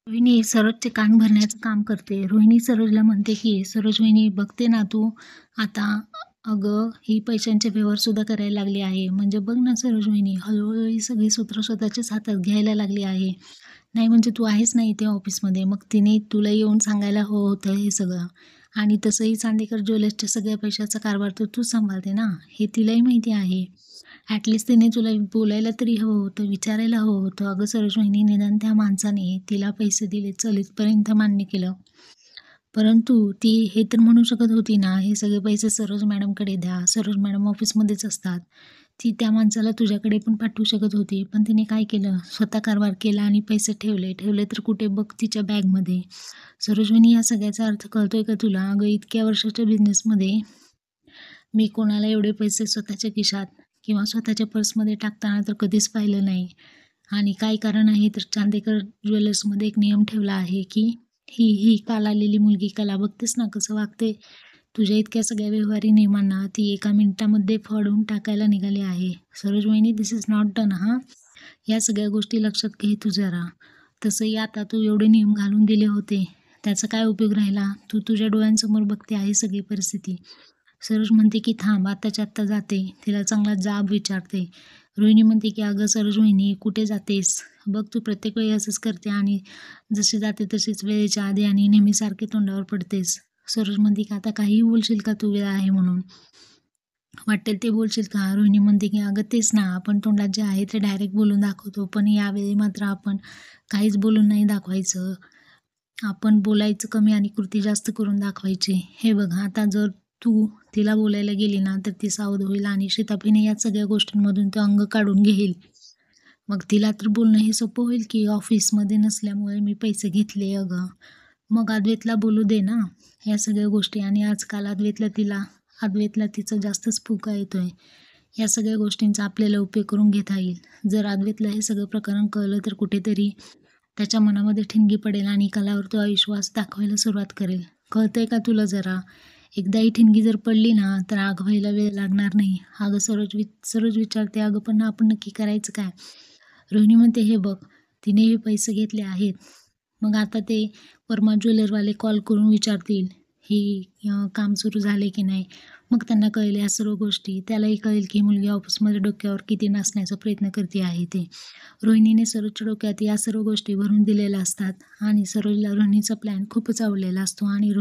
रोहिणी सरोजचे कान भरण्याचं काम करते. रोहिणी सरोजला म्हणते की सरोज वहिनी बघते ना तू आता, अगं ही पैशांचे व्यवहार सुद्धा करायला लागली आहे. म्हणजे बघ ना सरोज वहिनी, हळूहळू ही सगळी सूत्र स्वतःच्याच हातात घ्यायला लागली आहे. नाही म्हणजे तू आहेस ना इथे ऑफिसमध्ये, मग तिने तुला येऊन सांगायला हवं होतं हे सगळं. आणि तसंही चांदेकर ज्वेलर्सच्या सगळ्या पैशाचा कारभार तर तूच सांभाळते ना, हे तिलाही माहिती आहे. ॲटलिस्ट तिने तुला बोलायला तरी हवं होतं, विचारायला हवं होतं. अगं सरोज वहिनी, निदान त्या माणसाने तिला पैसे दिले, चल इथपर्यंत मान्य केलं. परंतु ती हे तर म्हणू शकत होती ना, हे सगळे पैसे सरोज मॅडमकडे द्या, सरोज मॅडम ऑफिसमध्येच असतात. ती त्या माणसाला तुझ्याकडे पण पाठवू शकत होती. पण तिने काय केलं, स्वतः कारभार केला आणि पैसे ठेवले तर कुठे, बघ तिच्या बॅगमध्ये. सरोज वहिनी, या सगळ्याचा अर्थ कळतोय का तुला? अगं इतक्या वर्षाच्या बिझनेसमध्ये मी कोणाला एवढे पैसे स्वतःच्या खिशात किंवा स्वतःच्या पर्समध्ये टाकताना तर कधीच पाहिलं नाही. आणि काय कारण आहे तर चांदेकर ज्वेलर्समध्ये एक नियम ठेवला आहे की ही काल आलेली मुलगी, कला बघतेस ना कसं वागते, तुझ्या इतक्या सगळ्या व्यवहारी नियमांना ती एका मिनिटामध्ये फाडून टाकायला निघाली आहे. सरोज वहिनी, दिस इज नॉट डन हां. या सगळ्या गोष्टी लक्षात घे तू जरा. तसंही आता तू एवढे नियम घालून दिले होते, त्याचा काय उपयोग राहिला? तू तुझ्या डोळ्यांसमोर बघते आहे सगळी परिस्थिती. सरोज म्हणते की थांब, आत्ताच्या आत्ता जाते, तिला चांगला जाब विचारते. रोहिणी म्हणते की अगं सरोज वहिनी, कुठे जातेस? बघ तू प्रत्येक वेळी असंच करते आणि जशी जाते तशीच वेळेच्या आधी आणि नेहमीसारखे तोंडावर पडतेस. सरोज म्हणते की आता काहीही बोलशील का तू, वेळ आहे म्हणून? वाटेल ते बोलशील का? रोहिणी म्हणते की अगं तेच ना, आपण तोंडात जे आहे ते डायरेक्ट बोलून दाखवतो, पण यावेळी मात्र आपण काहीच बोलून नाही दाखवायचं. आपण बोलायचं कमी आणि कृती जास्त करून दाखवायची. हे बघ, आता जर तू तिला बोलायला गेली ना तर ती सावध होईल आणि शिताफीने या सगळ्या गोष्टींमधून ते अंग काढून घेईल. मग तिला तर बोलणं हे सोपं होईल की ऑफिसमध्ये नसल्यामुळे मी पैसे घेतले अगं. मग अद्वैतला बोलू दे ना या सगळ्या गोष्टी. आणि आजकाल अद्वैतला तिचं जास्तच फुका येतोय. या सगळ्या गोष्टींचा आपल्याला उपयोग करून घेता येईल. जर अद्वैतला हे सगळं प्रकरण कळलं तर कुठेतरी त्याच्या मनामध्ये ठिणगी पडेल आणि कलावर तो अविश्वास दाखवायला सुरुवात करेल. कळतंय का तुला जरा? एकदा ही ठिणगी जर पडली ना तर आग व्हायला वेळ लागणार नाही. अगं सरोज विचारते, अगं पण आपण नक्की करायचं काय? रोहिणी म्हणते, हे बघ, तिने हे पैसे घेतले आहेत. मग आता ते वर्मा ज्वेलरवाले कॉल करून विचारतील ही काम सुरू झाले की नाही. मग त्यांना कळेल या सर्व गोष्टी. त्यालाही कळेल की मुलगी ऑफिसमध्ये डोक्यावर किती नाचण्याचा प्रयत्न करते आहे ते. रोहिणीने सरोजच्या डोक्यात या सर्व गोष्टी भरून दिलेल्या असतात आणि सरोजला रोहिणीचा प्लॅन खूपच आवडलेला असतो. आणि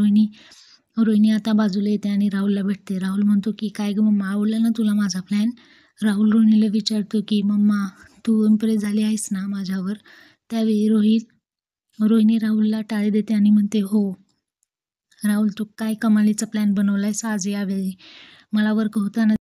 रोहिणी आता बाजूला येते आणि राहुलला भेटते. राहुल म्हणतो की काय गं मम्मा, आवडला ना तुला माझा प्लॅन? राहुल रोहिणीला विचारतो की मम्मा, तू इम्प्रेस झाली आहेस ना माझ्यावर? त्यावेळी रोहिणी राहुलला टाळी देते आणि म्हणते, हो राहुल, तू काय कमालीचा प्लॅन बनवलायस आज यावेळी. मला वर्क होताना